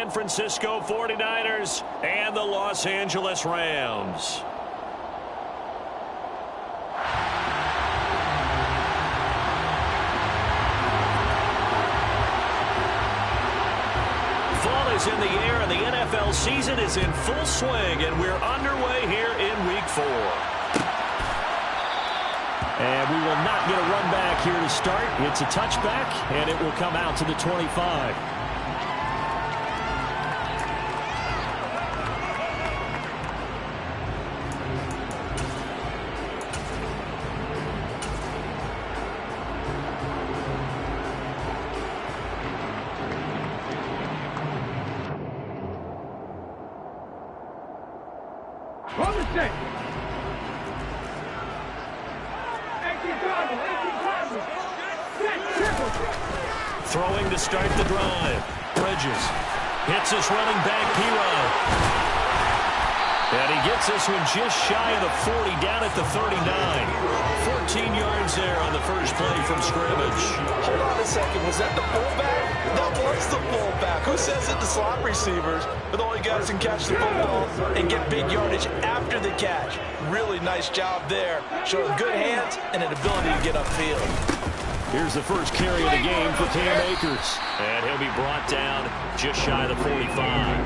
San Francisco 49ers and the Los Angeles Rams. Fall is in the air, and the NFL season is in full swing, and we're underway here in Week 4. And we will not get a run back here to start. It's a touchback, and it will come out to the 25. Throwing to start the drive. Bridges hits his running back, P-Rod. And he gets this one just shy of the 40, down at the 39. 14 yards there on the first play from scrimmage. Hold on a second. Was that the fullback? That was the fullback. Who says it to slot receivers? But all you guys can catch the football and get big yardage after the catch. Really nice job there. Showing good hands and an ability to get upfield. Here's the first carry of the game for Cam Akers. And he'll be brought down just shy of the 45.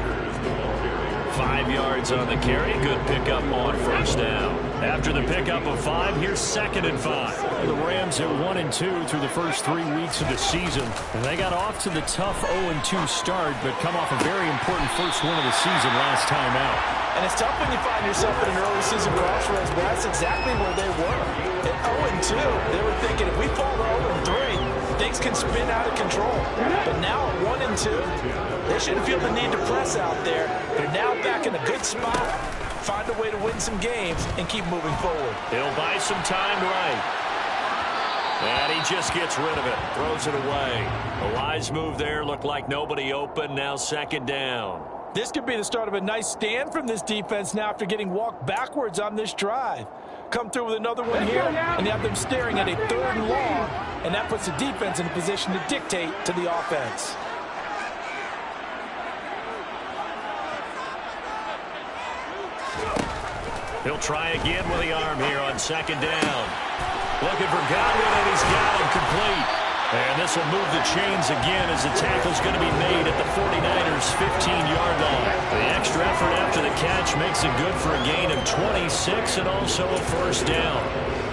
5 yards on the carry. Good pickup on first down. After the pickup of 5, here's 2nd and 5. The Rams are 1-2 through the first 3 weeks of the season. And they got off to the tough 0-2 start, but come off a very important first win of the season last time out. And it's tough when you find yourself in an early season crossroads, but that's exactly where they were. At 0-2, they were thinking if we fall to 0-3, things can spin out of control. But now at 1-2, they shouldn't feel the need to press out there. They're now back in a good spot. Find a way to win some games and keep moving forward. He'll buy some time right. And he just gets rid of it. Throws it away. A wise move there. Looked like nobody open. Now 2nd down. This could be the start of a nice stand from this defense now after getting walked backwards on this drive. Come through with another one here, and you have them staring at a 3rd and long, and that puts the defense in a position to dictate to the offense. He'll try again with the arm here on 2nd down. Looking for Godwin, and he's got him complete. And this will move the chains again as the tackle's going to be made at the 49ers' 15-yard line. The extra effort after the catch makes it good for a gain of 26 and also a first down.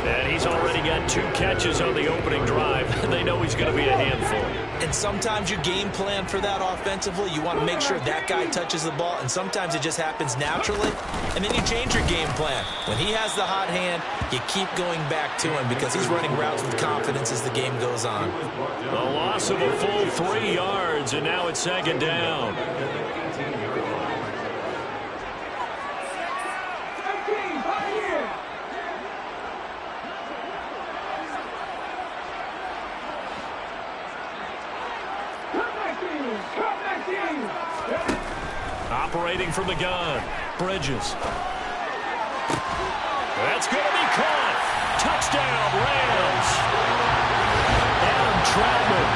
And he's already got 2 catches on the opening drive. They know he's going to be a handful. And sometimes you game plan for that offensively. You want to make sure that guy touches the ball, and sometimes it just happens naturally. And then you change your game plan. When he has the hot hand, you keep going back to him because he's running routes with confidence as the game goes on. A loss of a full 3 yards, and now it's 2nd down. Operating from the gun, Bridges. That's going to be caught. Touchdown, Rams. Adam Troutman,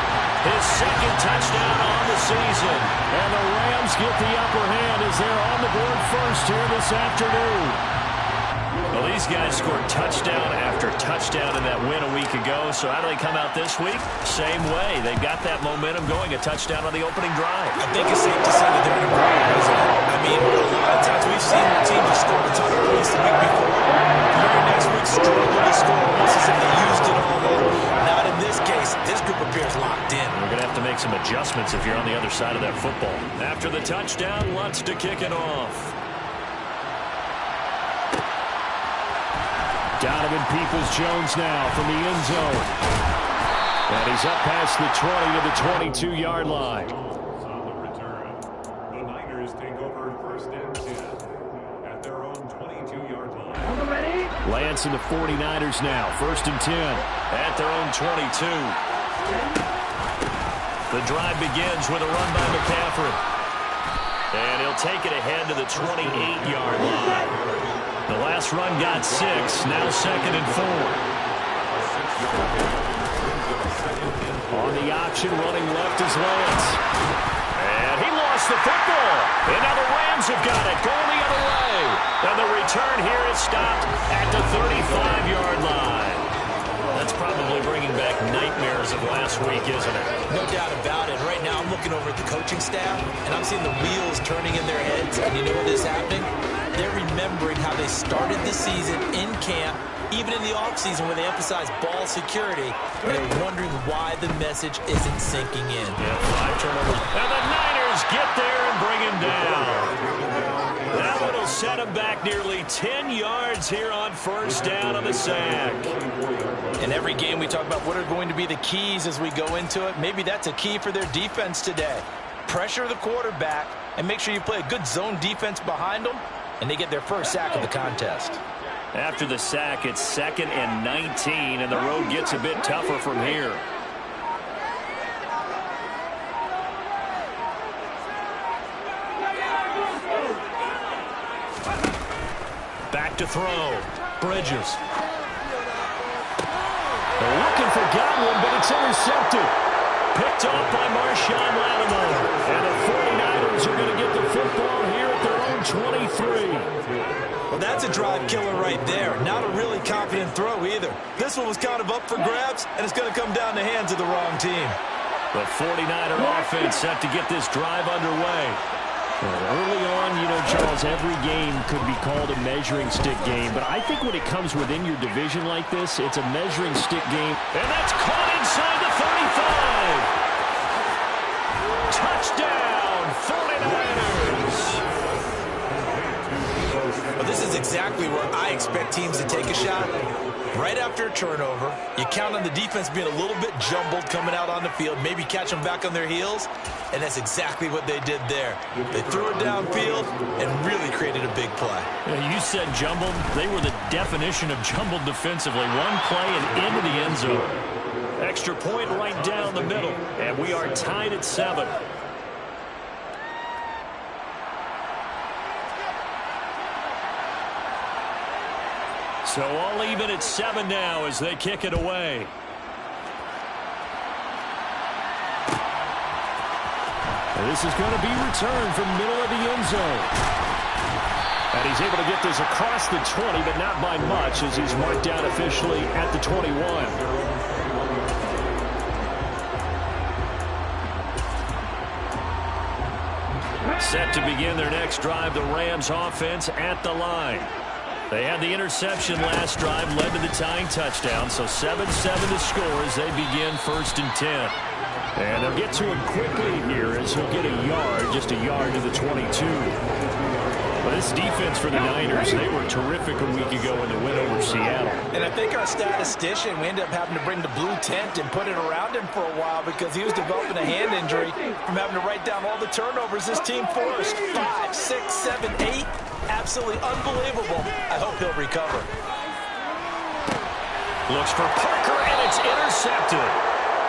his 2nd touchdown on the season. And the Rams get the upper hand as they're on the board first here this afternoon. Well, these guys scored touchdown after touchdown in that win a week ago. So how do they come out this week? Same way. They've got that momentum going. A touchdown on the opening drive. I think it's safe to say that they're in a groove, isn't it? I mean, a lot of times we've seen their teams have scored a ton of points the week before. The very next week struggle to score almost as if they used it all in. Not in this case. This group appears locked in. We're going to have to make some adjustments if you're on the other side of that football. After the touchdown, Lutz to kick it off. Donovan Peoples-Jones now from the end zone. And he's up past the 20 to the 22-yard line. On the return, the Niners take over 1st and 10 at their own 22-yard line. Lance and the 49ers now, 1st and 10 at their own 22. The drive begins with a run by McCaffrey. And he'll take it ahead to the 28-yard line. The last run got 6, now 2nd and 4. On the option, running left is Lance. And he lost lost the football. And now the Rams have got it, going the other way. And the return here is stopped at the 35-yard line. That's probably bringing back nightmares of last week, isn't it? No doubt about it. Right now I'm looking over at the coaching staff, and I'm seeing the wheels turning in their heads. And you know what is happening? They're remembering how they started the season in camp, even in the offseason when they emphasized ball security, and they're wondering why the message isn't sinking in. Yeah, 5 turnovers. And the Niners get there and bring him down. That one will set him back nearly 10 yards here on first down on the sack. In every game we talk about what are going to be the keys as we go into it. Maybe that's a key for their defense today. Pressure the quarterback and make sure you play a good zone defense behind them, and they get their first sack of the contest. After the sack, it's 2nd and 19, and the road gets a bit tougher from here. Back to throw. Bridges. They're looking for Godwin, but it's intercepted. Picked off by Marshawn Lattimore. And the 49ers are going to get the football here at their own 23. Well, that's a drive killer right there. Not a really confident throw either. This one was kind of up for grabs, and it's going to come down the hands of the wrong team. The 49er offense set to get this drive underway. Early on, you know, Charles, every game could be called a measuring stick game. But I think when it comes within your division like this, it's a measuring stick game. And that's caught inside the 35. Touchdown, 49ers. Well, this is exactly where I expect teams to take a shot. Right after a turnover, you count on the defense being a little bit jumbled coming out on the field, maybe catch them back on their heels, and that's exactly what they did there. They threw it downfield and really created a big play. Yeah, you said jumbled. They were the definition of jumbled defensively. One play and into the end zone. Extra point right down the middle, and we are tied at 7. So all even at 7 now as they kick it away. And this is going to be returned from middle of the end zone. And he's able to get this across the 20, but not by much as he's marked down officially at the 21. Set to begin their next drive, the Rams offense at the line. They had the interception last drive, led to the tying touchdown, so 7-7 to score as they begin 1st and 10. And they'll get to him quickly here as he'll get a yard, just a yard to the 22. Well, this defense for the Niners, they were terrific a week ago in the win over Seattle. And I think our statistician, we ended up having to bring the blue tent and put it around him for a while because he was developing a hand injury from having to write down all the turnovers this team forced. 5, 6, 7, 8. Absolutely unbelievable. I hope he'll recover. Looks for Parker, and it's intercepted.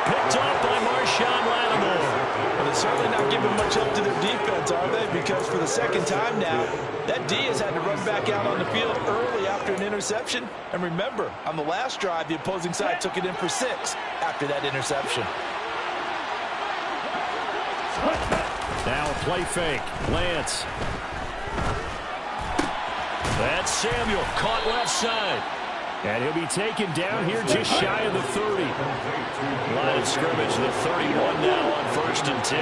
Picked off by Marshawn Lattimore. Well, they're certainly not giving much help to their defense, are they? Because for the second time now, that D has had to run back out on the field early after an interception. And remember, on the last drive, the opposing side took it in for 6 after that interception. Now a play fake. Lance. That's Samuel, caught left side. And he'll be taken down here just shy of the 30. Line of scrimmage, the 31 now on 1st and 10.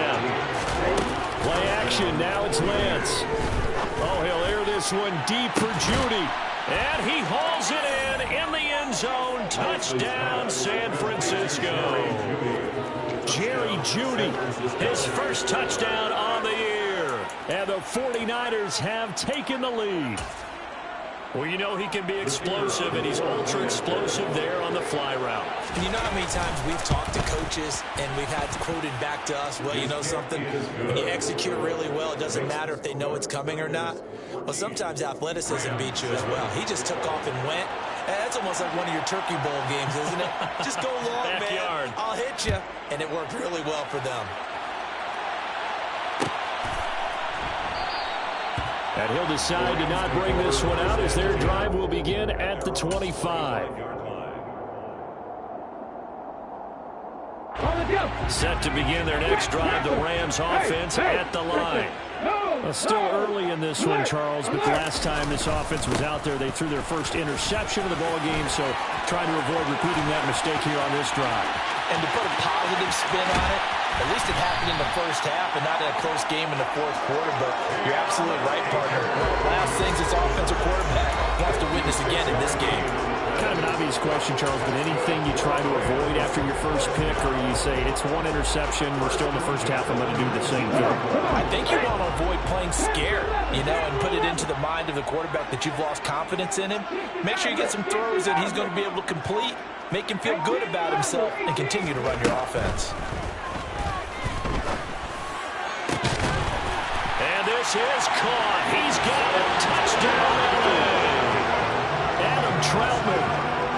Play action, now it's Lance. Oh, he'll air this one deep for Judy. And he hauls it in the end zone. Touchdown, San Francisco. Jerry Judy, his first touchdown on the year. And the 49ers have taken the lead. Well, you know he can be explosive, and he's ultra-explosive there on the fly route. And you know how many times we've talked to coaches and we've had quoted back to us, well, you know something? When you execute really well, it doesn't matter if they know it's coming or not. Well, sometimes athleticism beats you as well. He just took off and went. And that's almost like one of your Turkey Bowl games, isn't it? Just go long, Backyard. man. I'll hit you. And it worked really well for them. And he'll decide to not bring this one out as their drive will begin at the 25. Set to begin their next drive, the Rams offense at the line. Well, still early in this one, Charles, but the last time this offense was out there, they threw their first interception of the ball game, so trying to avoid repeating that mistake here on this drive. And to put a positive spin on it, at least it happened in the first half and not in a close game in the fourth quarter, but you're absolutely right, partner. One of the last things this offensive quarterback wants to witness again in this game. Kind of an obvious question, Charles, but anything you try to avoid after your first pick, or you say it's one interception, we're still in the first half, I'm going to do the same thing? I think you want to avoid playing scared, and put it into the mind of the quarterback that you've lost confidence in him. Make sure you get some throws that he's going to be able to complete, make him feel good about himself, and continue to run your offense. And this is caught. He's got a touchdown, LA. Adam Troutman,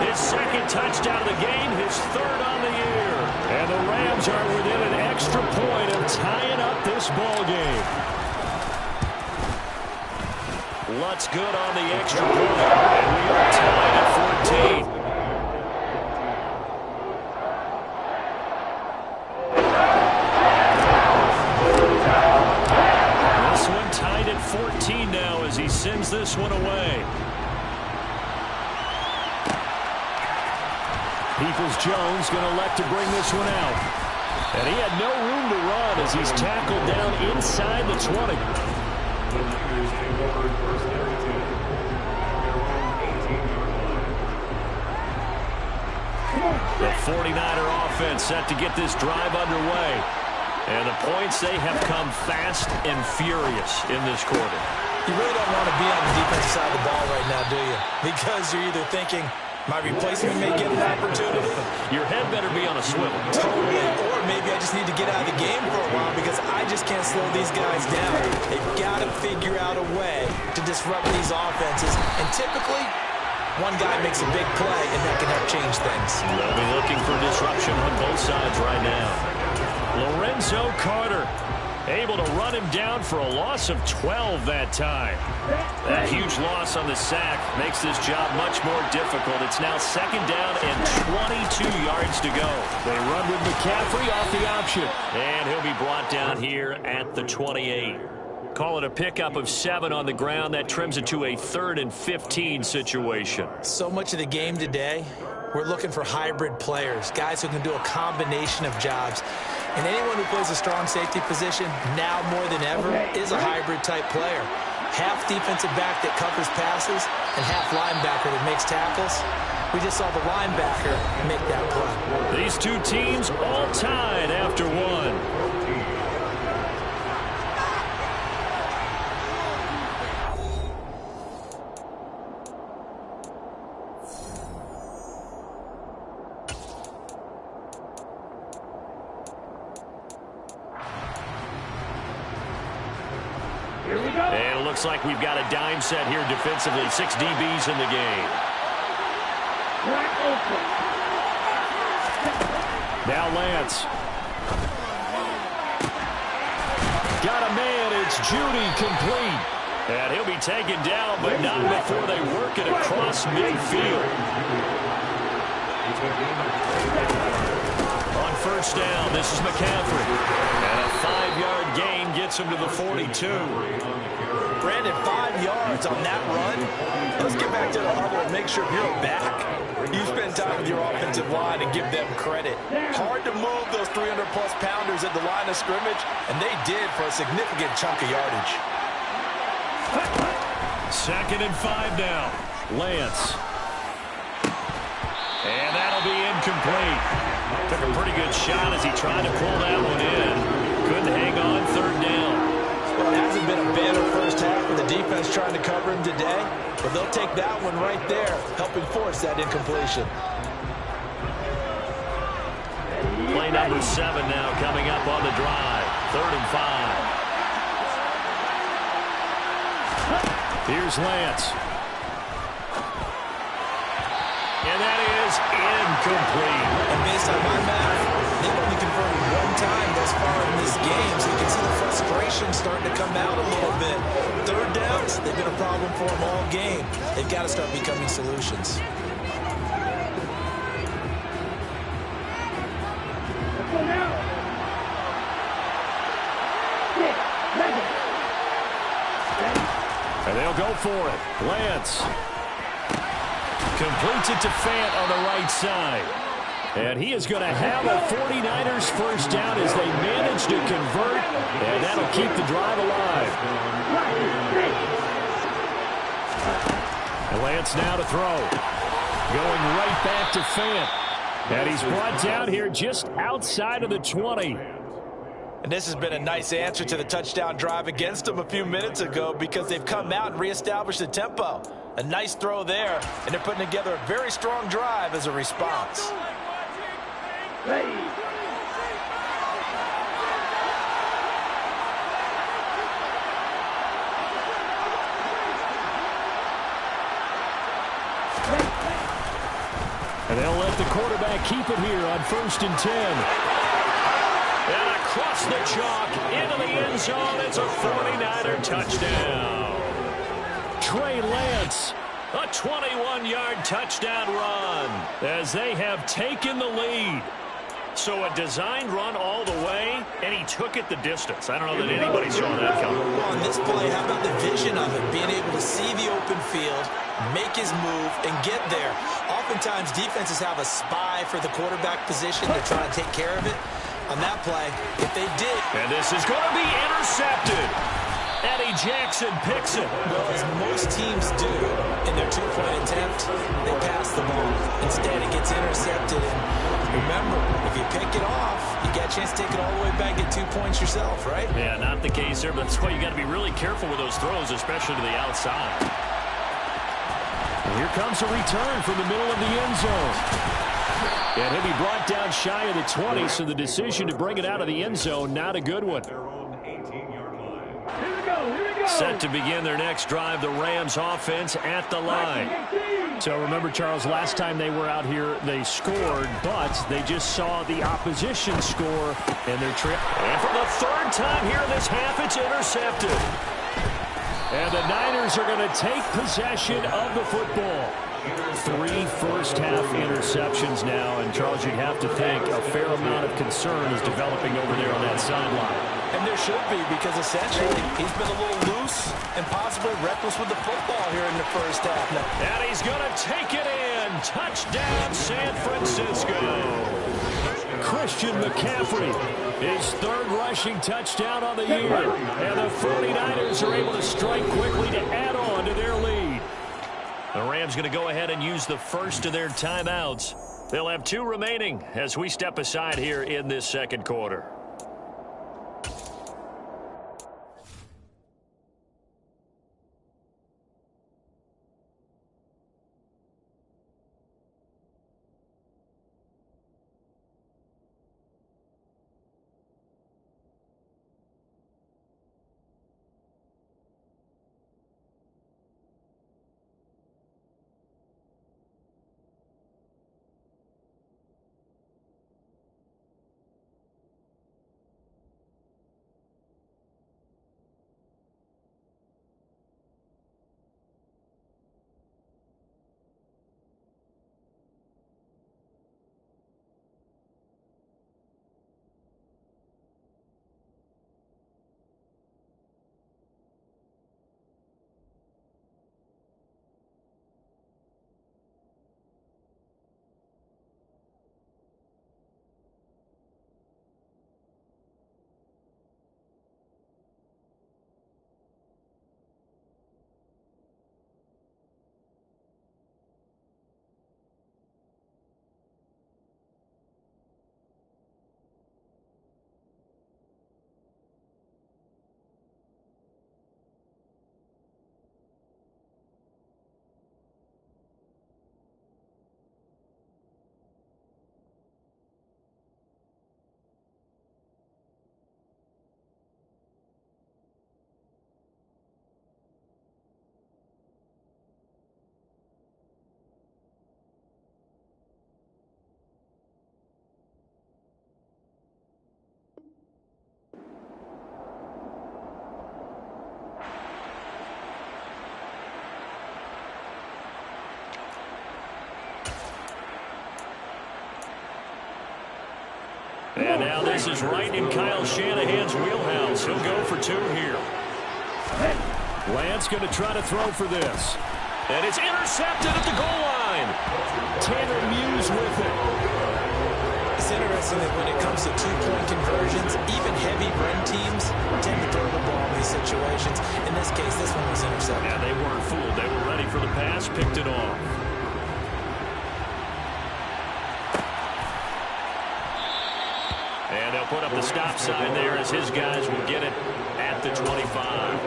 his second touchdown of the game, his third on the year. And the Rams are within an extra point of tying up this ball game. Lutz good on the extra point, and we are tied at 14. This one tied at 14 now as he sends this one away. Peoples-Jones going to elect to bring this one out. And he had no room to run as he's tackled down inside the 20. The Niners take over first and 10 at their own 18-yard line. The 49er offense set to get this drive underway. And the points, they have come fast and furious in this quarter. You really don't want to be on the defensive side of the ball right now, do you? Because you're either thinking, my replacement may get an opportunity. Your head better be on a swivel. Totally. Or maybe I just need to get out of the game for a while because I just can't slow these guys down. They've got to figure out a way to disrupt these offenses. And typically, one guy makes a big play, and that can help change things. They'll be looking for disruption on both sides right now. Lorenzo Carter able to run him down for a loss of 12 that time. That huge loss on the sack makes this job much more difficult. It's now second down and 22 yards to go. They run with McCaffrey off the option. And he'll be brought down here at the 28. Call it a pickup of 7 on the ground. That trims it to a 3rd and 15 situation. So much of the game today, we're looking for hybrid players, guys who can do a combination of jobs. And anyone who plays a strong safety position, now more than ever, is a hybrid-type player. Half defensive back that covers passes and half linebacker that makes tackles. We just saw the linebacker make that play. These two teams all tied after one. And it looks like we've got a dime set here defensively. 6 DBs in the game. Now Lance. Got a man. It's Judy complete. And he'll be taken down, but not before they work it across midfield. On first down, this is McCaffrey. And a 5-yard gain gets him to the 42. Brandon, 5 yards on that run. Let's get back to the huddle and make sure you're back. You spend time with your offensive line and give them credit. Hard to move those 300-plus pounders at the line of scrimmage, and they did for a significant chunk of yardage. 2nd and 5 now. Lance. And that'll be incomplete. Took a pretty good shot as he tried to pull that one in. Couldn't hang on 3rd down. Well, it hasn't been a banner first half with the defense trying to cover him today, but they'll take that one right there, helping force that incompletion. Play number 7 now coming up on the drive. 3rd and 5. Here's Lance. And that is incomplete. And based on my math, they've only converted 1 time thus far in this game, so you can see the frustration starting to come out a little bit. 3rd downs, they've been a problem for them all game. They've got to start becoming solutions. And they'll go for it. Lance completes it to Fant on the right side. And he is going to have a 49ers first down as they manage to convert, and that'll keep the drive alive. And Lance now to throw. Going right back to Fant. And he's brought down here just outside of the 20. And this has been a nice answer to the touchdown drive against them a few minutes ago because they've come out and reestablished the tempo. A nice throw there, and they're putting together a very strong drive as a response. And they'll let the quarterback keep it here on 1st and 10. And across the chalk into the end zone. It's a 49er touchdown. Trey Lance, a 21-yard touchdown run as they have taken the lead. So a designed run all the way, and he took it the distance. I don't know that anybody saw that coming. On this play, how about the vision of it? Being able to see the open field, make his move, and get there. Oftentimes, defenses have a spy for the quarterback position. They're trying to take care of it. On that play, if they did. And this is going to be intercepted. Eddie Jackson picks it. Well, as most teams do in their two-point attempt, they pass the ball. Instead, it gets intercepted. And remember, if you pick it off, you get a chance to take it all the way back, get 2 points yourself, right? Yeah, not the case there, but that's why you got to be really careful with those throws, especially to the outside. And here comes a return from the middle of the end zone. And he'll be brought down shy of the 20, so the decision to bring it out of the end zone, not a good one. Set to begin their next drive, the Rams offense at the line. So remember, Charles, last time they were out here, they scored, but they just saw the opposition score in their trip. And for the 3rd time here in this half, it's intercepted. And the Niners are going to take possession of the football. 3 first-half interceptions now, and Charles, you'd have to think a fair amount of concern is developing over there on that sideline. And there should be, because essentially he's been a little loose and possibly reckless with the football here in the first half. And he's going to take it in. Touchdown, San Francisco. Christian McCaffrey, his 3rd rushing touchdown on the year. And the 49ers are able to strike quickly to add on to their lead. The Rams going to go ahead and use the first of their timeouts. They'll have 2 remaining as we step aside here in this second quarter. And now this is right in Kyle Shanahan's wheelhouse. He'll go for 2 here. Lance going to try to throw for this. And it's intercepted at the goal line. Tanner Muse with it. It's interesting that when it comes to two-point conversions, even heavy run teams tend to throw the ball in these situations. In this case, this one was intercepted. Yeah, they weren't fooled. They were ready for the pass, picked it off. And they'll put up the stop sign there as his guys will get it at the 25.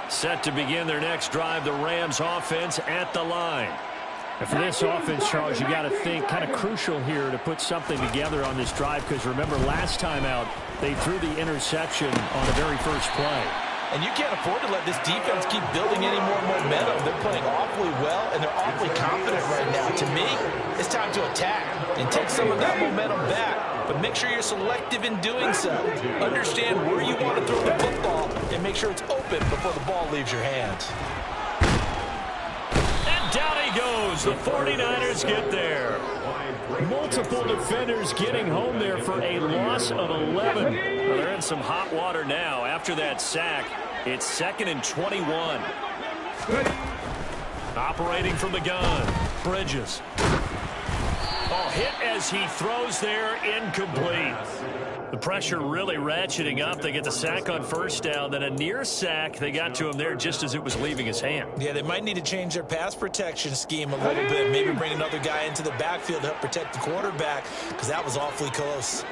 Set to begin their next drive, the Rams offense at the line. And for this offense, Charles, you got to think kind of crucial here to put something together on this drive, because remember last time out they threw the interception on the very first play. And you can't afford to let this defense keep building any more momentum. They're playing awfully well, and they're awfully confident right now. To me, it's time to attack and take some of that momentum back. But make sure you're selective in doing so. Understand where you want to throw the football and make sure it's open before the ball leaves your hands. And down he goes. The 49ers get there. Multiple defenders getting home there for a loss of 11. Well, they're in some hot water now. After that sack, it's 2nd and 21. Operating from the gun, Bridges. Oh, hit as he throws there, incomplete. The pressure really ratcheting up. They get the sack on first down, then a near sack. They got to him there just as it was leaving his hand. Yeah, they might need to change their pass protection scheme a little bit. Maybe bring another guy into the backfield to help protect the quarterback, because that was awfully close.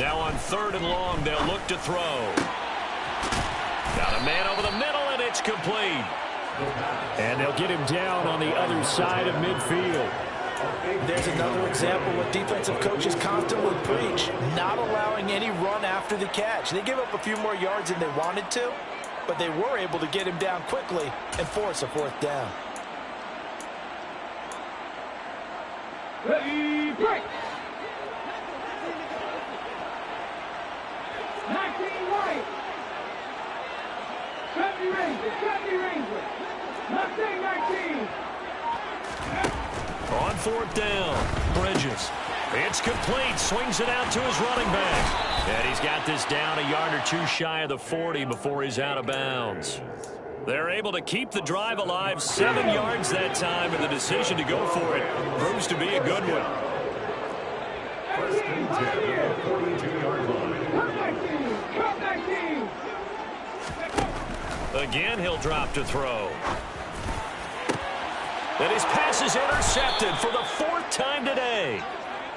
Now on 3rd and long, they'll look to throw. Got a man over the middle, and it's complete. And they'll get him down on the other side of midfield. There's another example what defensive coaches constantly preach, not allowing any run after the catch. They gave up a few more yards than they wanted to, but they were able to get him down quickly and force a 4th down. Ready, break! 19 right! 70 Rangers! Mustang 19! On 4th down, Bridges. It's complete, swings it out to his running back. And he's got this down a yard or two shy of the 40 before he's out of bounds. They're able to keep the drive alive, 7 yards that time, and the decision to go for it proves to be a good one. 1st and 10 at the 42-yard line. Come 19! Again, he'll drop to throw. And his pass is intercepted for the 4th time today.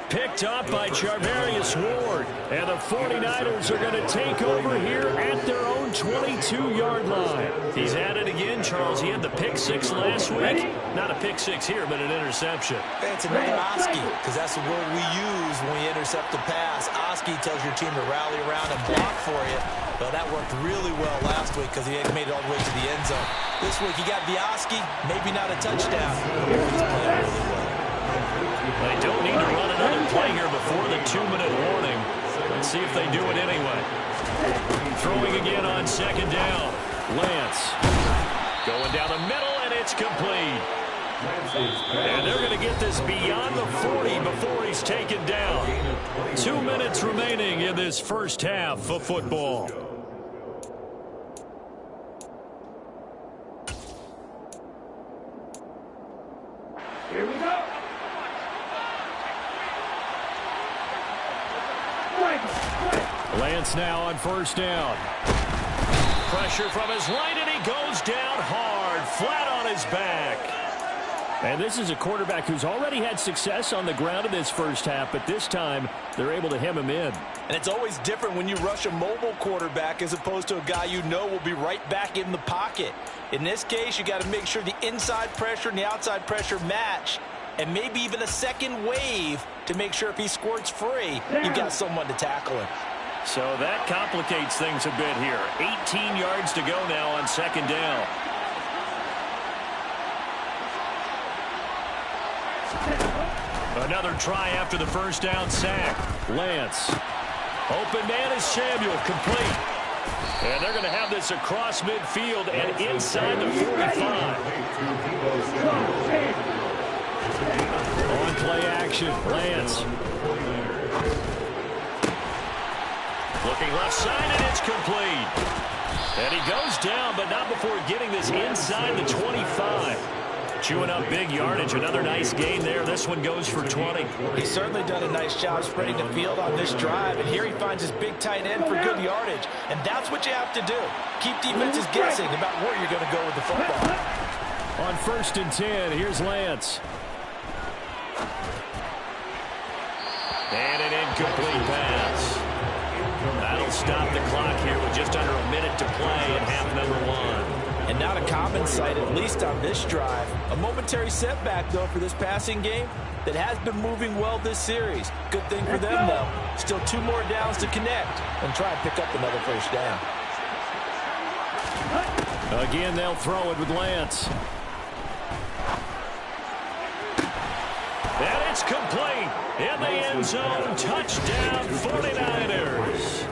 Picked up by Charvarius Ward. And the 49ers are going to take over here at their own 22-yard line. He's at it again, Charles. He had the pick 6 last week. Not a pick 6 here, but an interception. It's a name, Oski, because that's the word we use when we intercept the pass. Oski tells your team to rally around and block for you. But that worked really well last week because he made it all the way to the end zone. This week he got Oski, maybe not a touchdown, but he's playing really well. They don't need to run another play here before the 2-minute warning. Let's see if they do it anyway. Throwing again on 2nd down. Lance going down the middle, and it's complete. And they're going to get this beyond the 40 before he's taken down. 2 minutes remaining in this first half of football. Here we go! Lance now on 1st down. Pressure from his right, and he goes down hard, flat on his back. And this is a quarterback who's already had success on the ground in this first half, but this time they're able to hem him in. And it's always different when you rush a mobile quarterback as opposed to a guy you know will be right back in the pocket. In this case, you got to make sure the inside pressure and the outside pressure match, and maybe even a second wave to make sure if he squirts free, you've got someone to tackle him. So that complicates things a bit here. 18 yards to go now on 2nd down. Another try after the 1st down sack. Lance. Open man is Samuel, complete. And they're going to have this across midfield and inside the 45. On play action. action. Lance. Looking left side, and it's complete. And he goes down, but not before getting this inside the 25. Chewing up big yardage. Another nice gain there. This one goes for 20. He's certainly done a nice job spreading the field on this drive, and here he finds his big tight end for good yardage. And that's what you have to do. Keep defenses guessing about where you're going to go with the football. On 1st and 10, here's Lance. And an incomplete pass. That'll stop the clock here with just under a minute to play in half number 1. And not a common sight, at least on this drive. A momentary setback, though, for this passing game that has been moving well this series. Good thing for them, though. Still 2 more downs to connect and try and pick up another first down. Again, they'll throw it with Lance. And it's complete in the end zone. Touchdown, 49ers.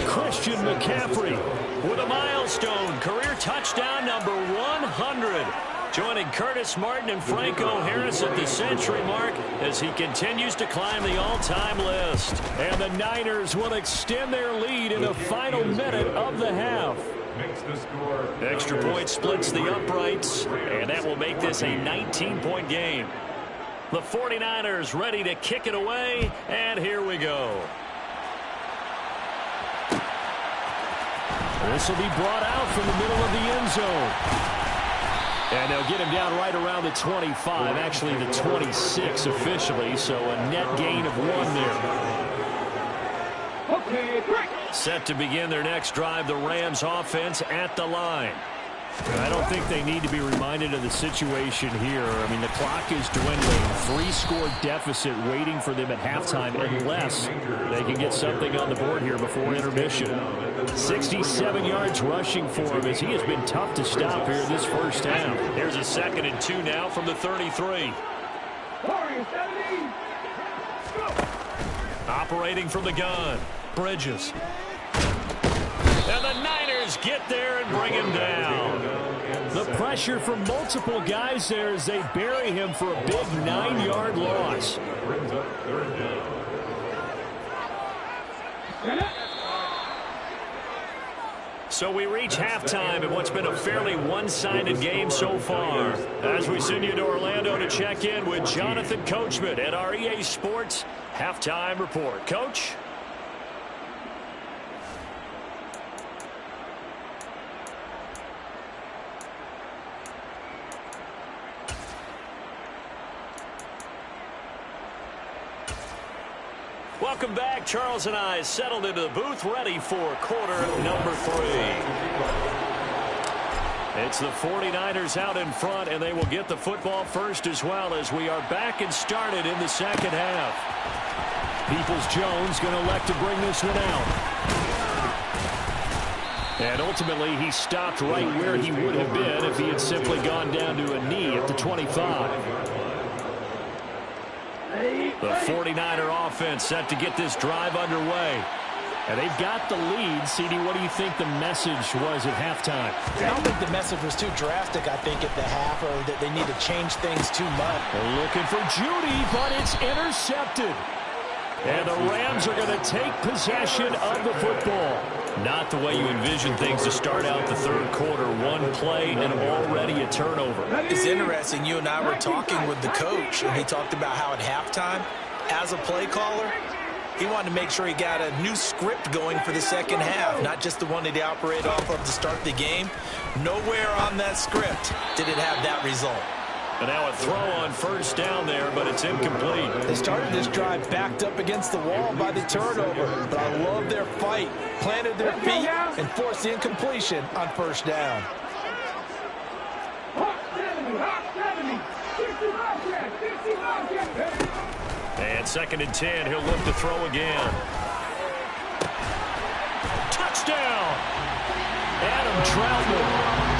Christian McCaffrey With a milestone career touchdown number 100. Joining Curtis Martin and Franco Harris at the century mark as he continues to climb the all-time list. And the Niners will extend their lead in the final minute of the half. Makes the score. Extra point splits the uprights, and that will make this a 19-point game. The 49ers ready to kick it away, and here we go. This will be brought out from the middle of the end zone. And they'll get him down right around the 25, actually the 26 officially, so a net gain of 1 there. Okay, break. Set to begin their next drive, the Rams offense at the line. I don't think they need to be reminded of the situation here. I mean, the clock is dwindling. 3-score deficit waiting for them at halftime unless they can get something on the board here before intermission. 67 yards rushing for him as he has been tough to stop here this first half. Here's a 2nd and 2 now from the 33. Warriors 70. Go. Operating from the gun, Bridges. And the Niners get there and bring him down. The pressure from multiple guys there as they bury him for a big 9-yard loss. Brings up 3rd down. So we reach halftime in what's been a fairly one-sided game so far. As we send you to Orlando to check in with Jonathan Coachman at our EA Sports Halftime Report. Coach? Welcome back. Charles and I settled into the booth ready for quarter number 3. It's the 49ers out in front, and they will get the football first as well as we are back and started in the second half. Peoples-Jones going to elect to bring this one out. And ultimately, he stopped right where he would have been if he had simply gone down to a knee at the 25. The 49er offense set to get this drive underway. And they've got the lead. CD, what do you think the message was at halftime? I don't think the message was too drastic, I think, at the half, or that they need to change things too much. They're looking for Judy, but it's intercepted. And the Rams are going to take possession of the football. Not the way you envision things to start out the third quarter. One play and already a turnover. It's interesting. You and I were talking with the coach, and he talked about how at halftime, as a play caller, he wanted to make sure he got a new script going for the second half, not just the one that he operated off of to start the game. Nowhere on that script did it have that result. And now a throw on first down there, but it's incomplete. They started this drive backed up against the wall by the turnover, but I love their fight. Planted their feet and forced the incompletion on first down. Hawk 70. Hawk 70. 65 Jets. 65 Jets. And 2nd and 10, he'll look to throw again. Touchdown! Adam Troutman,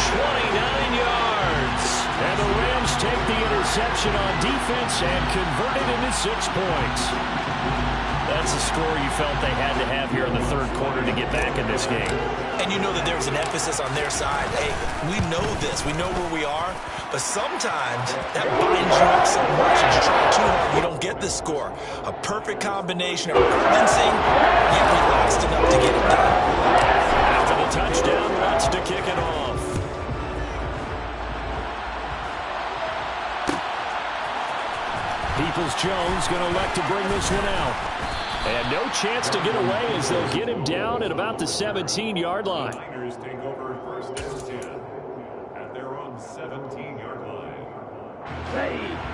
29 yards. And the Rams take the interception on defense and convert it into 6 points. That's a score you felt they had to have here in the third quarter to get back in this game. And you know that there's an emphasis on their side. Hey, we know this. We know where we are. But sometimes that binds you up so much and you try too hard. You don't get the score. A perfect combination of urgency, yet relaxed enough to get it done. After the touchdown, wants to kick it off. Peoples-Jones going to elect to bring this one out. And no chance to get away as they'll get him down at about the 17-yard line. The Niners take over first and 10 at their own 17-yard line.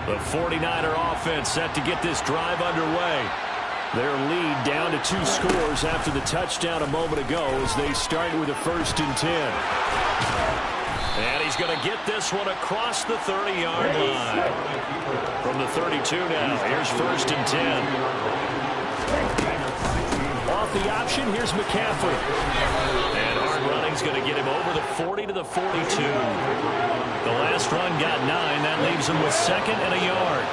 The 49er offense set to get this drive underway. Their lead down to 2 scores after the touchdown a moment ago as they start with a first and 10. And he's going to get this one across the 30-yard line. From the 32 now, here's first and 10. Off the option, here's McCaffrey. And hard running's going to get him over the 40 to the 42. The last run got 9. That leaves him with 2nd and a yard.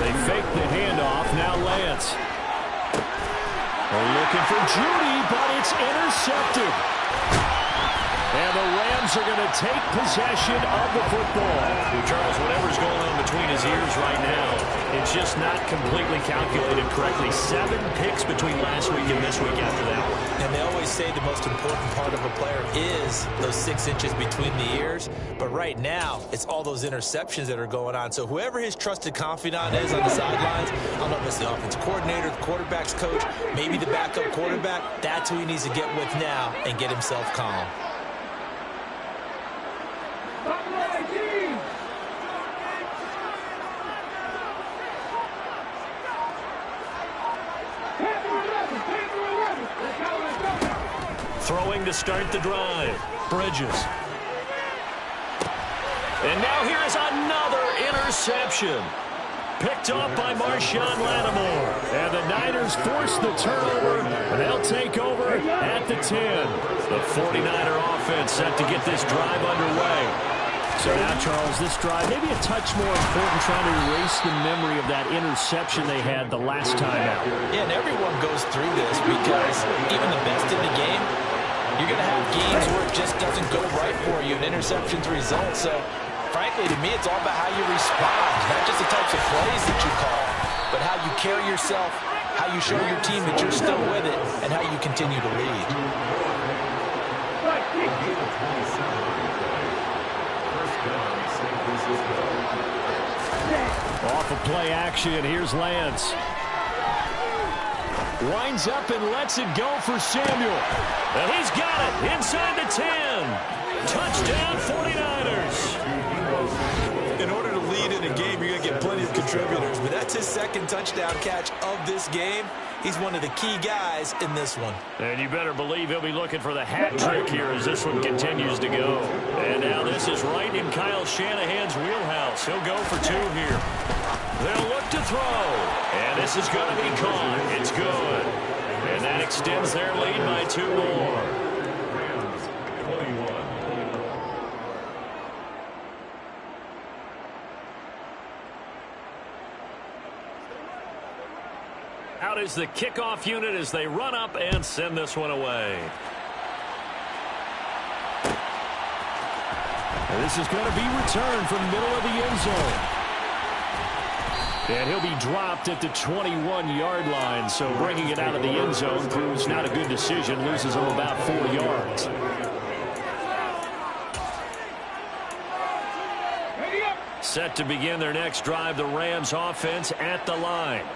They fake the handoff. Now Lance. They're looking for Judy, but it's intercepted. And the Rams are going to take possession of the football. Charles, whatever's going on between his ears right now, it's just not completely calculated correctly. 7 picks between last week and this week after that. And they always say the most important part of a player is those 6 inches between the ears. But right now, it's all those interceptions that are going on. So whoever his trusted confidant is on the sidelines, I don't know if it's the offensive coordinator, the quarterback's coach, maybe the backup quarterback, that's who he needs to get with now and get himself calm. Throwing to start the drive. Bridges. And now here's another interception. Picked off by Marshawn Lattimore. And the Niners force the turnover. And they'll take over at the 10. The 49er offense set to get this drive underway. So now, Charles, this drive maybe a touch more important, trying to erase the memory of that interception they had the last time out. Yeah, and everyone goes through this because even the best in the game, you're going to have games where it just doesn't go right for you, and interceptions result. So, frankly, to me, it's all about how you respond, not just the types of plays that you call, but how you carry yourself, how you show your team that you're still with it, and how you continue to lead. Off of play action, here's Lance. Winds up and lets it go for Samuel. And he's got it inside the 10. Touchdown 49ers. In order to lead in a game, you're going to get plenty of contributors. But that's his 2nd touchdown catch of this game. He's one of the key guys in this one. And you better believe he'll be looking for the hat trick here as this one continues to go. And now this is right in Kyle Shanahan's wheelhouse. He'll go for 2 here. They'll look to throw. And this is going to be caught. It's good. And that extends their lead by 2 more. Rams 21. Out is the kickoff unit as they run up and send this one away. And this is going to be returned from middle of the end zone. And he'll be dropped at the 21-yard line, so bringing it out of the end zone proves not a good decision, loses him about 4 yards. Set to begin their next drive, the Rams offense at the line.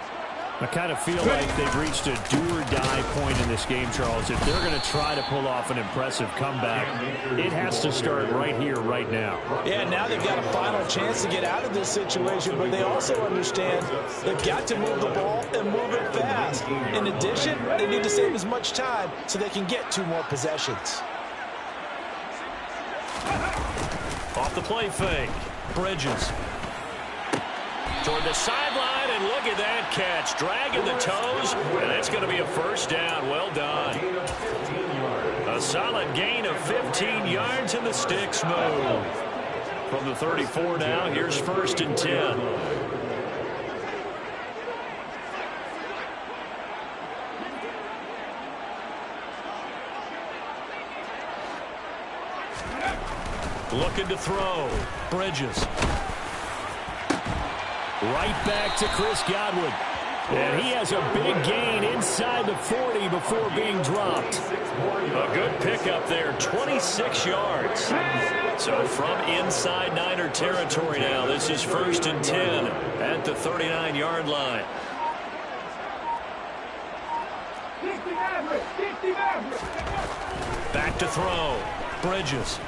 I kind of feel like they've reached a do-or-die point in this game, Charles. If they're going to try to pull off an impressive comeback, it has to start right here, right now. Yeah, now they've got a final chance to get out of this situation, but they also understand they've got to move the ball and move it fast. In addition, they need to save as much time so they can get 2 more possessions. Off the play fake, Bridges. Toward the sideline, and look at that catch. Dragging the toes, and that's going to be a first down. Well done. A solid gain of 15 yards, and the sticks move. From the 34 now, here's first and 10. Looking to throw. Bridges. Right back to Chris Godwin. And he has a big gain inside the 40 before being dropped. A good pickup there, 26 yards. So from inside Niner territory now, this is 1st and 10 at the 39-yard line. 60 Maverick, 60 Maverick. Back to throw. Bridges.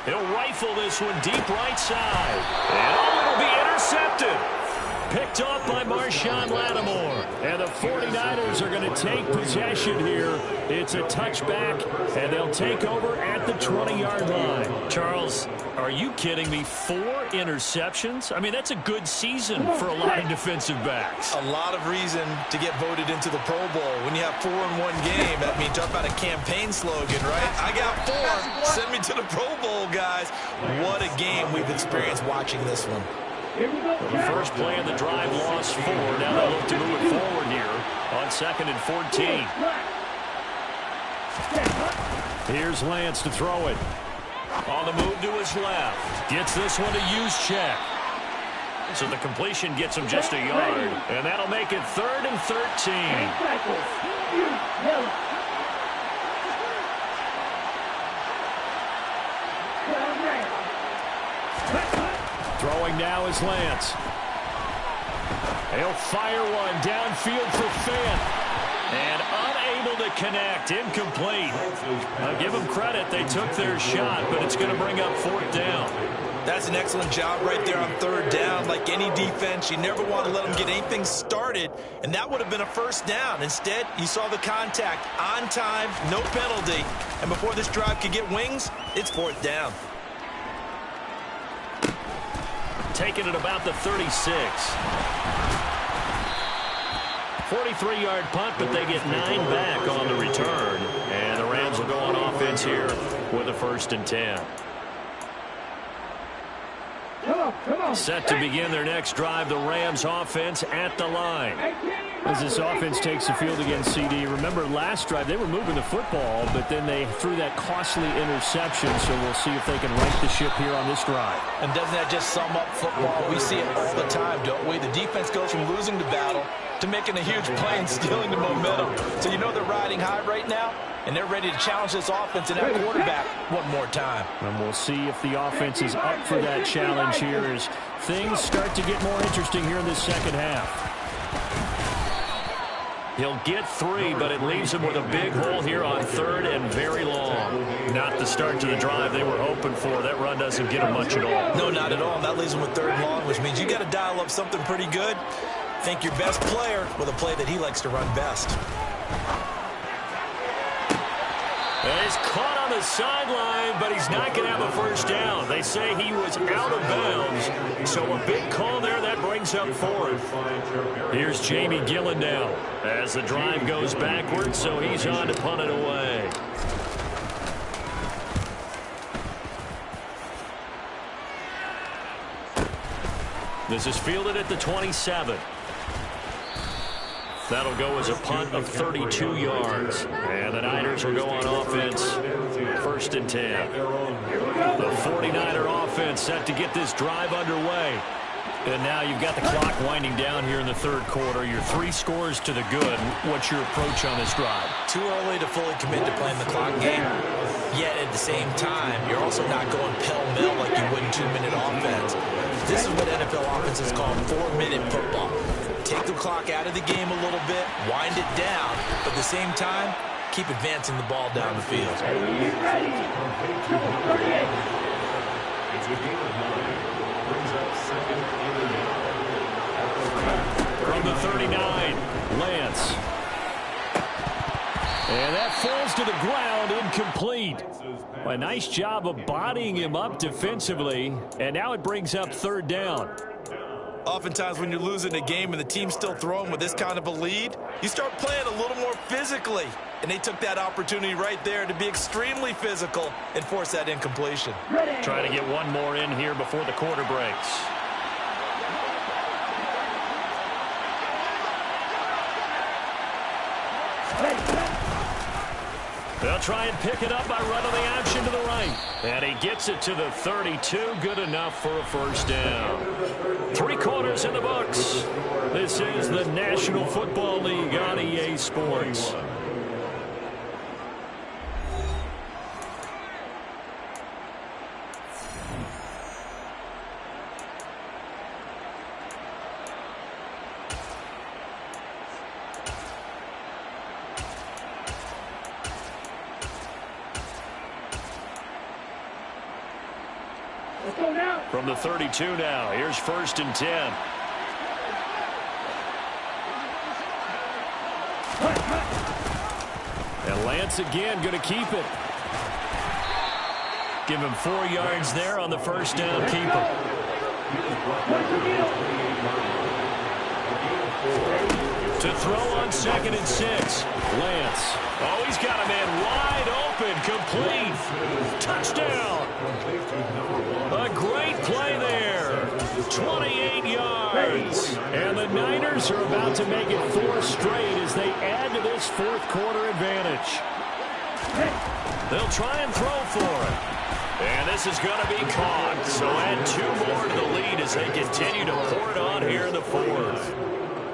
He'll rifle this one deep right side. And it'll be intercepted. Picked off by Marshawn Lattimore. And the 49ers are going to take possession here. It's a touchback, and they'll take over at the 20-yard line. Charles, are you kidding me? 4 interceptions? I mean, that's a good season for a lot of defensive backs. A lot of reason to get voted into the Pro Bowl. When you have 4 in one game, I mean, talk about a campaign slogan, right? I got 4. Send me to the Pro Bowl, guys. What a game we've experienced watching this one. The first play of the drive lost 4. Now they look to move it forward here on 2nd and 14. Here's Lance to throw it. On the move to his left. Gets this one to Juszczyk. So the completion gets him just a yard. And that'll make it 3rd and 13. Throwing now is Lance. He'll fire one downfield for Fant. And unable to connect. Incomplete. I'll give them credit. They took their shot, but it's going to bring up 4th down. That's an excellent job right there on 3rd down. Like any defense, you never want to let them get anything started, and that would have been a 1st down. Instead, you saw the contact on time, no penalty, and before this drive could get wings, it's 4th down. Taken at about the 36. 43-yard punt, but they get 9 back on the return. And the Rams will go on offense here with a 1st and 10. Set to begin their next drive, the Rams offense at the line. As this offense takes the field against CD, remember last drive they were moving the football, but then they threw that costly interception, so we'll see if they can right the ship here on this drive. And doesn't that just sum up football? We see it all the time, don't we? The defense goes from losing the battle to making a huge play and stealing the momentum. So you know they're riding high right now, and they're ready to challenge this offense and that quarterback one more time. And we'll see if the offense is up for that challenge here as things start to get more interesting here in this second half. He'll get 3, but it leaves him with a big hole here on 3rd and very long. Not the start to the drive they were hoping for. That run doesn't get him much at all. No, not at all. And that leaves him with 3rd and long, which means you got to dial up something pretty good. Think your best player with a play that he likes to run best. And he's caught on the sideline, but he's not going to have a 1st down. They say he was out of bounds. So a big call there. That brings up 4th. Here's Jamie Gillen now as the drive goes backwards, so he's on to punt it away. This is fielded at the 27. That'll go as a punt of 32 yards. And the Niners will go on offense, 1st and 10. The 49er offense set to get this drive underway. And now you've got the clock winding down here in the 3rd quarter. You're 3 scores to the good. What's your approach on this drive? Too early to fully commit to playing the clock game. Yet at the same time, you're also not going pell-mell like you would in 2-minute offense. This is what NFL offenses call 4-minute football. Take the clock out of the game a little bit, wind it down, but at the same time, keep advancing the ball down the field. From the 39, Lance. And that falls to the ground, incomplete. A nice job of bodying him up defensively, and now it brings up 3rd down. Oftentimes when you're losing a game and the team's still throwing with this kind of a lead, you start playing a little more physically. And they took that opportunity right there to be extremely physical and force that incompletion. Trying to get one more in here before the quarter breaks. They'll try and pick it up by running the action to the right. And he gets it to the 32. Good enough for a first down. 3 quarters in the books. This is the National Football League on EA Sports. Let's go now. From the 32 now, here's 1st and 10. And Lance again going to keep it. Give him 4 yards there on the first down keeper. To throw on 2nd and 6. Lance. Oh, he's got a man wide open. Complete. Touchdown. A great play there. 28 yards. And the Niners are about to make it 4 straight as they add to this 4th quarter advantage. They'll try and throw for it. And this is going to be caught. So add 2 more to the lead as they continue to pour it on here in the 4th.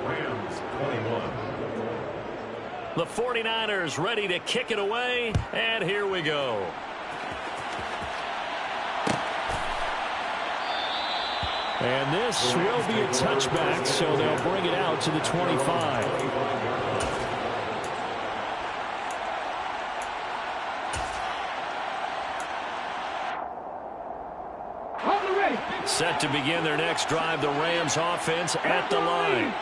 Rams 21. The 49ers ready to kick it away, and here we go. And this will be a touchback, so they'll bring it out to the 25. Set to begin their next drive, the Rams offense at the line.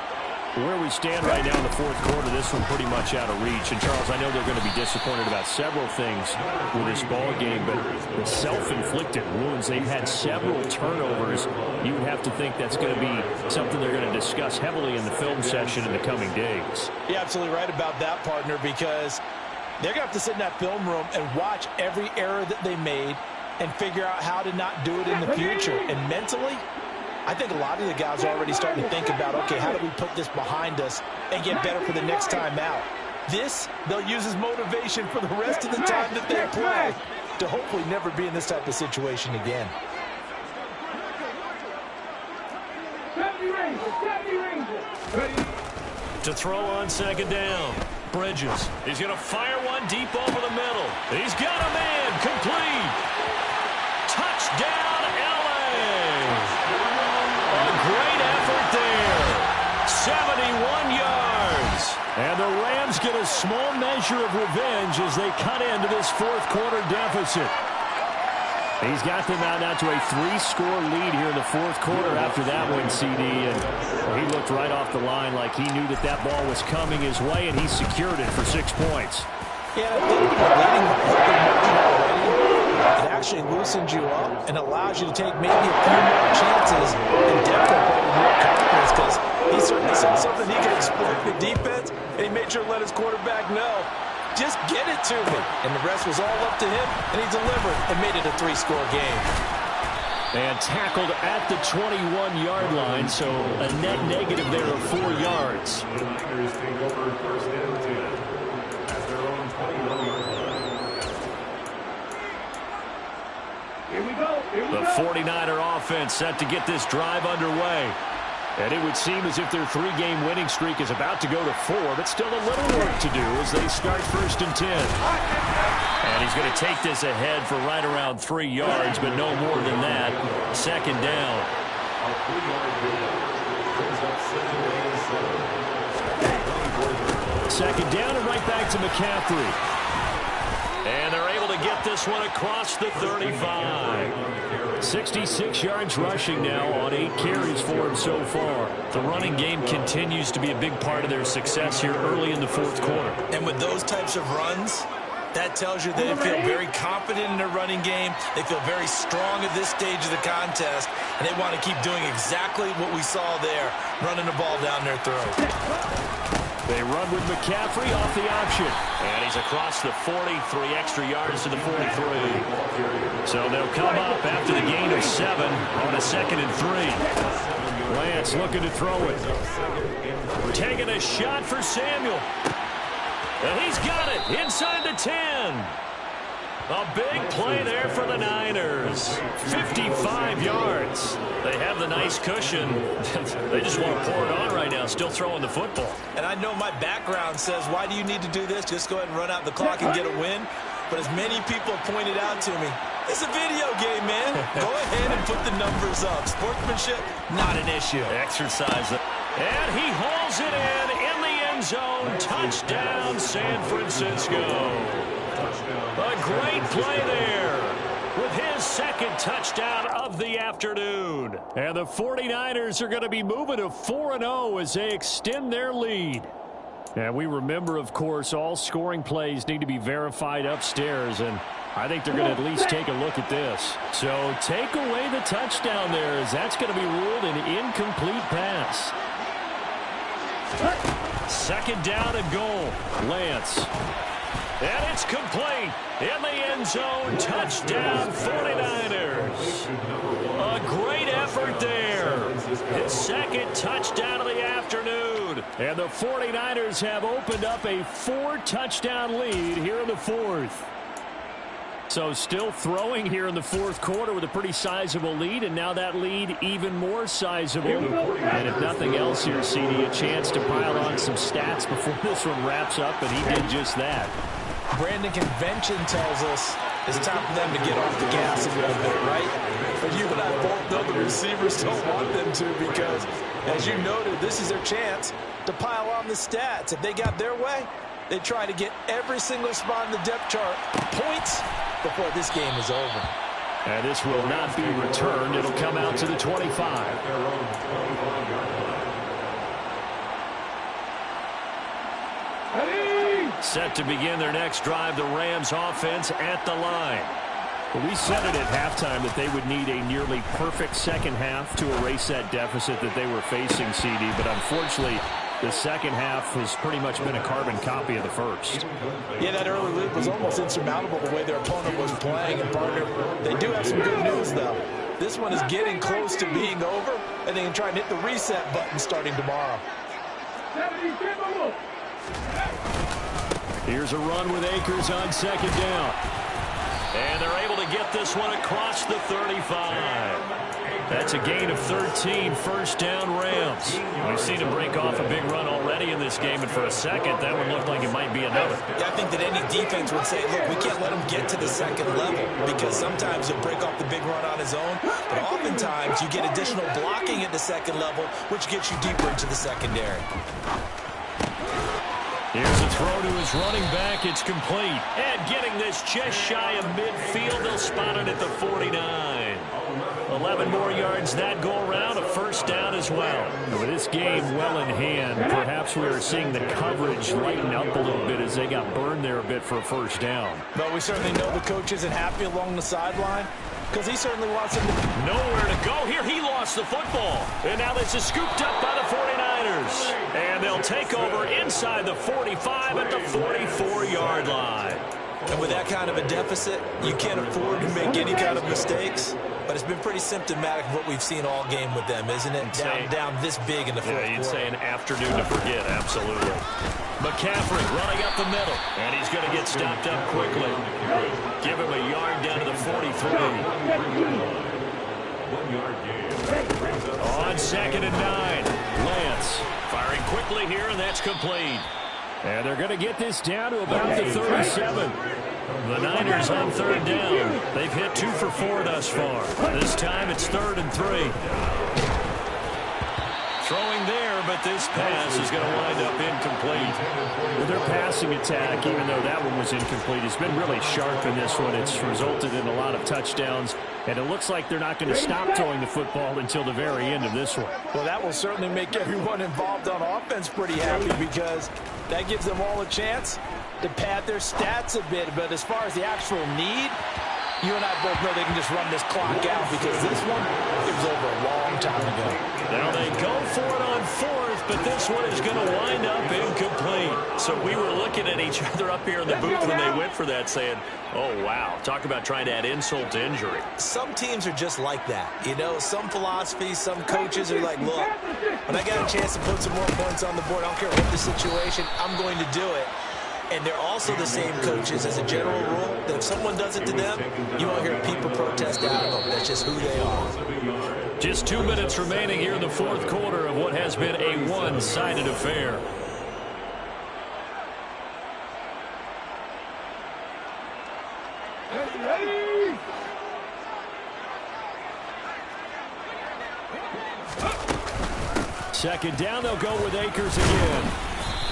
Where we stand right now in the 4th quarter, this one pretty much out of reach. And, Charles, I know they're going to be disappointed about several things with this ball game, but the self-inflicted wounds, they've had several turnovers. You would have to think that's going to be something they're going to discuss heavily in the film session in the coming days. You're absolutely right about that, partner, because they're going to have to sit in that film room and watch every error that they made and figure out how to not do it in the future. And mentally, I think a lot of the guys are already starting to think about, okay, how do we put this behind us and get better for the next time out? This, they'll use as motivation for the rest of the time that they play to hopefully never be in this type of situation again. To throw on 2nd down. Bridges. He's going to fire one deep over the middle. He's got a man. Complete. Touchdown, LA. A great effort there. 71 yards. And the Rams get a small measure of revenge as they cut into this 4th quarter deficit. He's got them out now to a 3-score lead here in the 4th quarter after that one, CD. And he looked right off the line like he knew that that ball was coming his way, and he secured it for 6 points. Yeah, I think leading by a good margin already, it actually loosens you up and allows you to take maybe a few more chances and definitely play with more confidence, because he certainly said something he could exploit the defense, and he made sure to let his quarterback know, just get it to me. And the rest was all up to him, and he delivered and made it a 3-score game. And tackled at the 21-yard line, so a net negative there of 4 yards. The Niners take over 1st and 10 at their own 21-yard line. Here we go. The 49er offense set to get this drive underway. And it would seem as if their 3-game winning streak is about to go to 4, but still a little work to do as they start 1st and 10. And he's going to take this ahead for right around 3 yards, but no more than that. 2nd down. Second down and right back to McCaffrey. And they're able to get this one across the 35. 66 yards rushing now on 8 carries for him so far. The running game continues to be a big part of their success here early in the 4th quarter. And with those types of runs, that tells you they feel very confident in their running game. They feel very strong at this stage of the contest, and they want to keep doing exactly what we saw there, running the ball down their throat. They run with McCaffrey off the option. And he's across the 40, 3 extra yards to the 43. So they'll come up after the gain of 7 on a 2nd and 3. Lance looking to throw it. Taking a shot for Samuel. And he's got it inside the 10. A big play there for the Niners. 55 yards. They have the nice cushion. They just want to pour it on right now, still throwing the football. And I know my background says, why do you need to do this? Just go ahead and run out the clock and get a win. But as many people have pointed out to me, it's a video game, man. Go ahead and put the numbers up. Sportsmanship, not an issue. Exercise it. And he hauls it in the end zone. Touchdown, San Francisco. A great play there with his second touchdown of the afternoon. And the 49ers are going to be moving to 4-0 as they extend their lead. And we remember, of course, all scoring plays need to be verified upstairs, and I think they're going to at least take a look at this. So take away the touchdown there, as that's going to be ruled an incomplete pass. Second down and goal. Lance. And it's complete in the end zone. Touchdown, 49ers. A great effort there. His second touchdown of the afternoon. And the 49ers have opened up a 4-touchdown lead here in the fourth. So still throwing here in the fourth quarter with a pretty sizable lead, and now that lead even more sizable. And if nothing else here, CD, a chance to pile on some stats before this one wraps up, and he did just that. Brandon, convention tells us it's time for them to get off the gas a little bit, right? But you and I both know the receivers don't want them to, because, as you noted, this is their chance to pile on the stats. If they got their way, they try to get every single spot in the depth chart points before this game is over. And this will not be returned. It'll come out to the 25. Set to begin their next drive, the Rams offense at the line. We said it at halftime that they would need a nearly perfect second half to erase that deficit that they were facing, CD. But unfortunately, the second half has pretty much been a carbon copy of the first. Yeah, that early lead was almost insurmountable the way their opponent was playing. And partner, they do have some good news, though. This one is getting close to being over, and they can try and hit the reset button starting tomorrow. Here's a run with Akers on second down. And they're able to get this one across the 35. That's a gain of 13, first down Rams. We've seen him break off a big run already in this game, and for a second, that one looked like it might be another. Yeah, I think that any defense would say, look, we can't let him get to the second level, because sometimes he'll break off the big run on his own, but oftentimes you get additional blocking at the second level, which gets you deeper into the secondary. Here's a throw to his running back. It's complete. And getting this just shy of midfield. They'll spot it at the 49. 11 more yards that go around. A first down as well. With this game well in hand, perhaps we are seeing the coverage lighten up a little bit as they got burned there a bit for a first down. But we certainly know the coach isn't happy along the sideline, because he certainly wants him to... Nowhere to go here. He lost the football. And now this is scooped up by the 49ers. And they'll take over inside the 45 at the 44-yard line. And with that kind of a deficit, you can't afford to make any kind of mistakes. But it's been pretty symptomatic of what we've seen all game with them, isn't it? Down this big in the fourth quarter. You'd say an afternoon to forget, absolutely. McCaffrey running up the middle. And he's going to get stopped up quickly. Give him a yard down to the 43. 1 yard gain. On second and 9. Lance firing quickly here, and that's complete. And they're going to get this down to about the 37. The Niners on third down. They've hit 2 for 4 thus far. This time it's 3rd and 3. Throwing there, but this pass is going to wind up incomplete. With their passing attack, even though that one was incomplete, has been really sharp in this one. It's resulted in a lot of touchdowns, and it looks like they're not going to stop throwing the football until the very end of this one. Well, that will certainly make everyone involved on offense pretty happy, because that gives them all a chance to pad their stats a bit. But as far as the actual need, you and I both know they can just run this clock out, because this one, it was over a long time ago. Now they go for it on 4th, but this one is going to wind up incomplete. So we were looking at each other up here in the booth when they went for that, saying, oh, wow, talk about trying to add insult to injury. Some teams are just like that. You know, some philosophies, some coaches are like, look, when I got a chance to put some more points on the board, I don't care what the situation, I'm going to do it. And they're also the same coaches as a general rule that if someone does it to them, you won't hear people protest out of them. That's just who they are. Just 2 minutes remaining here in the fourth quarter of what has been a one-sided affair. Second down, they'll go with Akers again.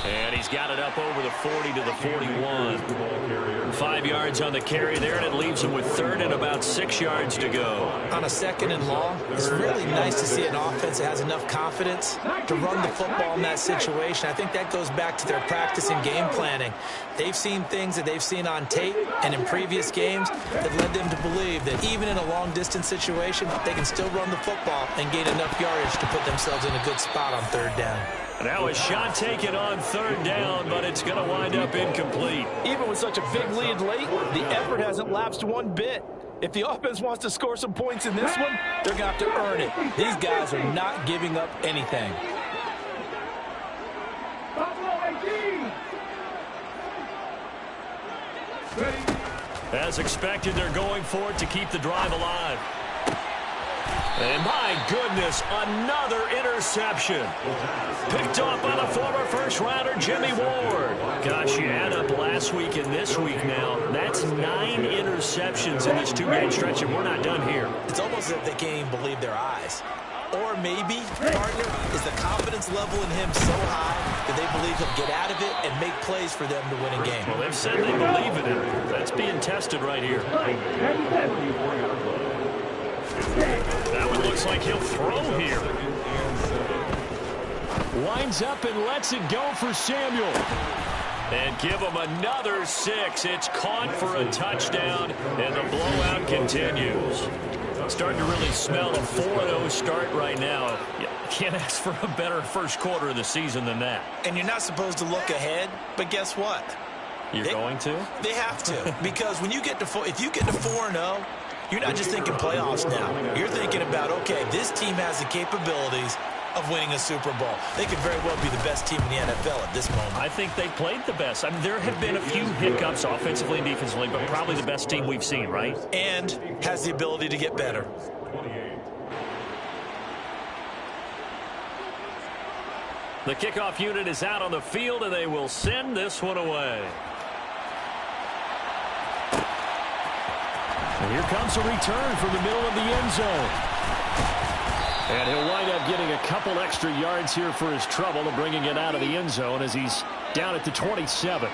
And he's got it up over the 40 to the 41. 5 yards on the carry there, and it leaves him with third and about 6 yards to go. On a second and long, it's really nice to see an offense that has enough confidence to run the football in that situation. I think that goes back to their practice and game planning. They've seen things that they've seen on tape and in previous games that led them to believe that even in a long-distance situation, they can still run the football and gain enough yardage to put themselves in a good spot on third down. Now a shot taken on third down, but it's going to wind up incomplete. Even with such a big lead late, the effort hasn't lapsed one bit. If the offense wants to score some points in this one, they're going to have to earn it. These guys are not giving up anything. As expected, they're going for it to keep the drive alive. And my goodness, another interception. Picked off by the former first-rounder Jimmy Ward. Gosh, you add up last week and this week now. That's 9 interceptions in this two-game stretch, and we're not done here. It's almost as if they can't even believe their eyes. Or maybe, partner, is the confidence level in him so high that they believe he'll get out of it and make plays for them to win a game. Well, they've said they believe in him. That's being tested right here. That one looks like he'll throw here. Winds up and lets it go for Samuel. And give him another 6. It's caught for a touchdown, and the blowout continues. Starting to really smell a 4-0 start right now. You can't ask for a better first quarter of the season than that. And you're not supposed to look ahead, but guess what? You're going to? They have to, because when you get to if you get to 4-0, you're not just thinking playoffs now. You're thinking about, okay, this team has the capabilities of winning a Super Bowl. They could very well be the best team in the NFL at this moment. I think they played the best. I mean, there have been a few hiccups offensively and defensively, but probably the best team we've seen, right? And has the ability to get better. The kickoff unit is out on the field, and they will send this one away. And here comes a return from the middle of the end zone. And he'll wind up getting a couple extra yards here for his trouble and bringing it out of the end zone as he's down at the 27.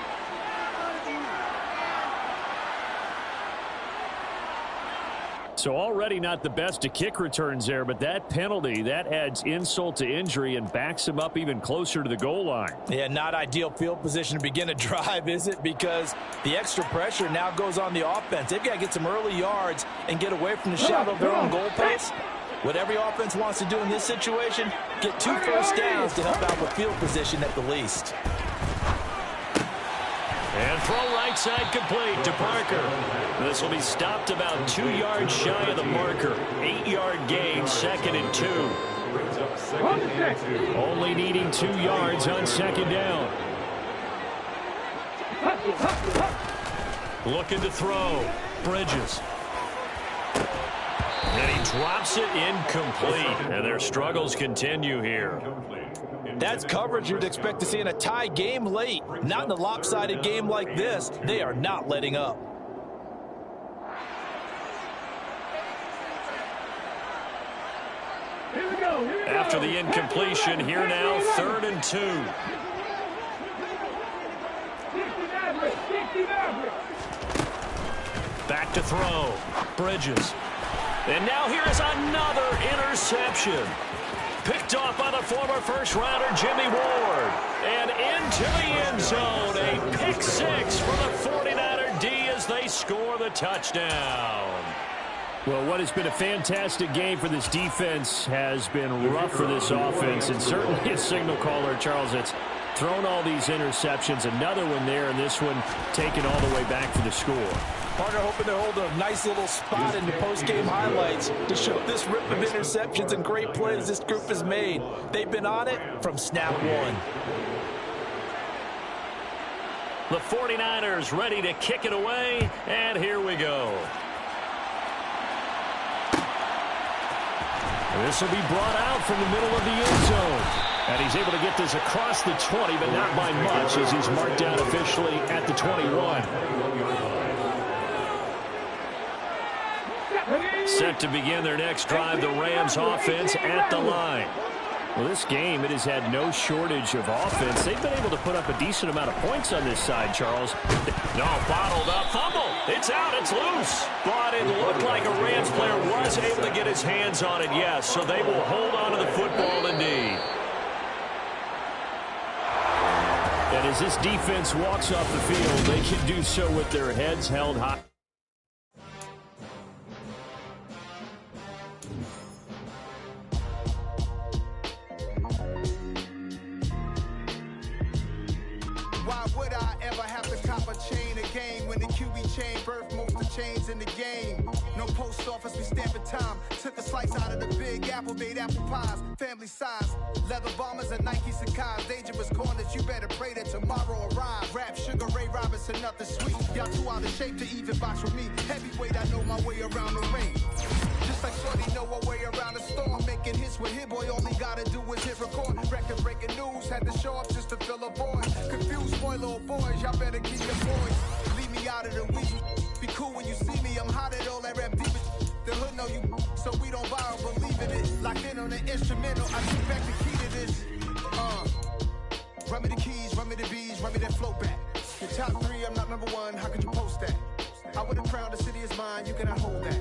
So already not the best to kick returns there, but that penalty, that adds insult to injury and backs him up even closer to the goal line. Yeah, not ideal field position to begin a drive, is it? Because the extra pressure now goes on the offense. They've got to get some early yards and get away from the shadow of their own goalposts. What every offense wants to do in this situation, get 2 first downs to help out with field position at the least. And throw right side complete to Parker. This will be stopped about 2 yards shy of the marker. 8-yard gain, 2nd and 2. Only needing 2 yards on 2nd down. Looking to throw. Bridges. And he drops it incomplete. And their struggles continue here. That's coverage you'd expect to see in a tie game late. Not in a lopsided game like this. They are not letting up. After the incompletion, here now, 3rd and 2. Back to throw. Bridges. And now here is another interception. Picked off by the former first-rounder Jimmy Ward. And into the end zone. A pick 6 for the 49er D as they score the touchdown. Well, what has been a fantastic game for this defense has been rough for this offense. And certainly a signal caller, Charles, that's thrown all these interceptions. Another one there, and this one taken all the way back for the score. Partner hoping to hold a nice little spot in the post-game highlights to show this rip of interceptions and great plays this group has made. They've been on it from snap one. The 49ers ready to kick it away, and here we go. This will be brought out from the middle of the end zone. And he's able to get this across the 20, but not by much, as he's marked down officially at the 21. Set to begin their next drive, the Rams offense at the line. Well, this game, it has had no shortage of offense. They've been able to put up a decent amount of points on this side, Charles. No, bottled up. Fumble. It's out. It's loose. But it looked like a Rams player was able to get his hands on it, yes. So they will hold on to the football indeed. And as this defense walks off the field, they can do so with their heads held high. Why would I ever have to cop a chain a game when the QB chain birthed most of chains in the game? No post office, we stamping time. Took a slice out of the big apple, made apple pies, family size. Leather bombers and Nike Sacai's. Dangerous corners, you better pray that tomorrow arrives. Rap, Sugar Ray Robinson, nothing sweet. Y'all too out of shape to even box with me. Heavyweight, I know my way around the ring. Just like Shorty know her way around the storm. Making hits with Hit Boy, all he gotta do is hit record. Record breaking news, had to show up just to fill a void. Confused boy, little boys, y'all better keep your voice. Leave me out of the weed. Be cool when you see me, I'm hot at all that rap deep. The hood know you, so we don't borrow, believe in it. Locked in on the instrumental, I took back the key to this. Run me the keys, run me the bees, run me that flow back. Your top 3, I'm not number 1, how could you post that? I would have crowned the city is mine, you cannot hold that.